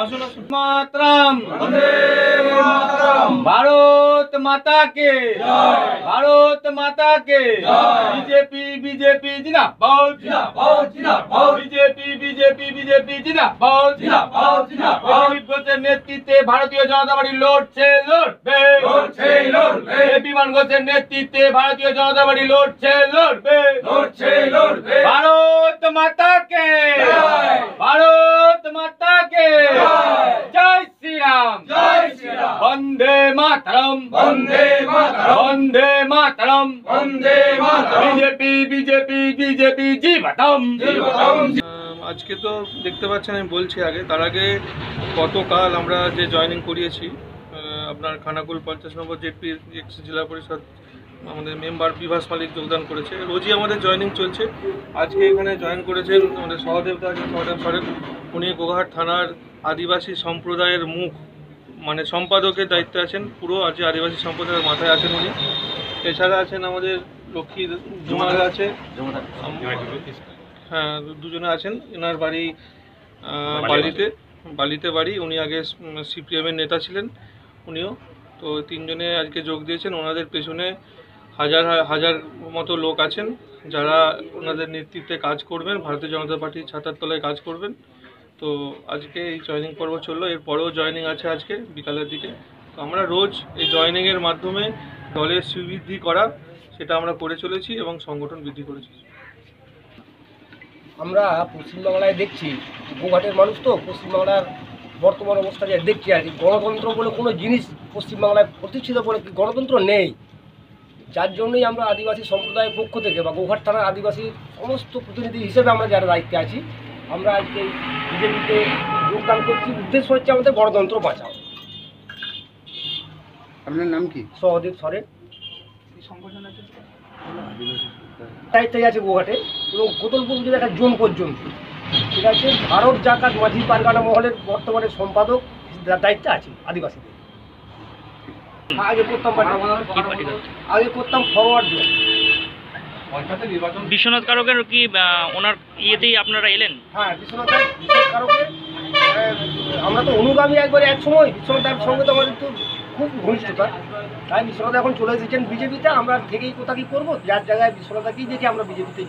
আসুন আসুন। মাতরম, বন্দে মাতরম। ভারত মাতা কে জয়, ভারত মাতা কে জয়। বিজেপি বিজেপি জিন্দাবাদ জিন্দাবাদ জিন্দাবাদ। বিজেপি বিজেপি বিজেপি জিন্দাবাদ জিন্দাবাদ জিন্দাবাদ। ঘোষের নেতৃত্বে ভারতীয় জনতা পার্টি লড়ছে লড়বে লড়ছে লড়বে। বিমান ঘোষের নেতৃত্বে ভারতীয় জনতা পার্টি লড়ছে লড়বে লড়ছে লড়বে। ভারত মাতা কে জয়, ভারত মাতা কে জয় শ্রী রাম জয় Shri Ram. Vande Mataram Vande Mataram Vande Mataram Vande Mataram. BJP BJP BJP জীবতম জীবতম। আজকে তো দেখতে পাচ্ছেন, আমি বলছি আগে, তার আগে গতকাল আমরা যে জয়েনিং করিয়েছি আপনার খানাকুল 50 নম্বর জেপি জেলা পরিষদ আমাদের মেম্বার বিভাস মালিক যোগদান করেছে। রোজই আমাদের জয়েনিং চলছে। আজকে এখানে জয়েন করেছেন আমাদের সহদেবদা সহদেব সরেন। উনি গোঘাট থানার আদিবাসী সম্প্রদায়ের মুখ মানে সম্পাদকের দায়িত্বে আছেন। পুরো আজ আদিবাসী সম্প্রদায়ের মাথায় আছেন উনি। এছাড়া আছেন আমাদের লক্ষ্মী জুমাদা আছে, হ্যাঁ দুজনে আছেন। এনার বাড়ি বালিতে বাড়ি। উনি আগে সিপিএমের নেতা ছিলেন উনিও। তো তিনজনে আজকে যোগ দিয়েছেন। ওনাদের পেছনে হাজার হাজার মতো লোক আছেন যারা ওনাদের নেতৃত্বে কাজ করবেন, ভারতীয় জনতা পার্টির ছাতার তলায় কাজ করবেন। তো আজকে এই জয়েনিং পর্ব চললো। এরপরেও জয়েনিং আছে আজকে বিকালের দিকে। তো আমরা রোজ এই জয়েনিংয়ের মাধ্যমে দলের সুবৃদ্ধি করা সেটা আমরা করে চলেছি এবং সংগঠন বৃদ্ধি করেছি। আমরা পশ্চিমবাংলায় দেখছি, গোঘাটের মানুষ তো পশ্চিমবাংলার বর্তমান অবস্থা যে দেখছি আর কি, গণতন্ত্র বলে কোনো জিনিস পশ্চিমবাংলায় প্রতিষ্ঠিত বলে গণতন্ত্র নেই। যার জন্যই আমরা আদিবাসী সম্প্রদায়ের পক্ষ থেকে বা গোঘাট থানার আদিবাসী সমস্ত প্রতিনিধি হিসেবে আমরা যারা দায়িত্বে আছি, আমরা আজকে বিজেপিতে যোগদান করছি। উদ্দেশ্য হচ্ছে আমাদের গণতন্ত্র বাঁচাও। আপনার নাম কি? সহদেব সরেন। দায়িত্বে আছে গোঘাটে এবং কোতলপুর যদি একটা জোন পর্যন্ত, ঠিক আছে। ভারত জাকাত মাঝি পারগানা মহলের বর্তমানে সম্পাদক দায়িত্বে আছে আদিবাসীদের। আগে করতাম ফরওয়ার্ড ব্লক। বিশ্বনাথ কারকের কি ওনার ইয়েতেই আপনারা এলেন? হ্যাঁ, বিশ্বনাথ কারকের আমরা তো অনুগামী একবারে এক সময়। বিশ্বনাথের সঙ্গে তো আমাদের তো খুব ঘনিষ্ঠতা, তাই বিশ্বনাথ এখন চলে এসেছেন বিজেপিতে। আমরা থেকেই কোথা কী করবো, যার জায়গায় বিশ্বনাথকেই দেখে আমরা বিজেপিতে।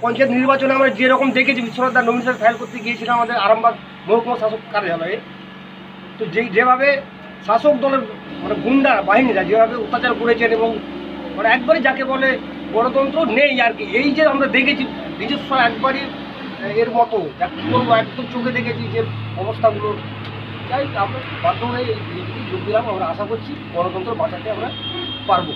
পঞ্চায়েত নির্বাচনে আমরা যেরকম দেখেছি, বিশ্বনাথ নমিনেশন ফাইল করতে গিয়েছিলাম আমাদের আরামবাগ মহকুমা শাসক কার্যালয়ে। তো যেভাবে শাসক দলের মানে গুন্ডা বাহিনীরা যেভাবে অত্যাচার করেছেন এবং মানে একবারই যাকে বলে গণতন্ত্র নেই আর কি, এই যে আমরা দেখেছি নিজস্ব একবারই এর মতো যা কী করবো একদম চোখে দেখেছি যে অবস্থাগুলো। যাই আমরা বাধ্য হয়ে এই যোগ দিলাম। আমরা আশা করছি গণতন্ত্র বাঁচাতে আমরা পারবো।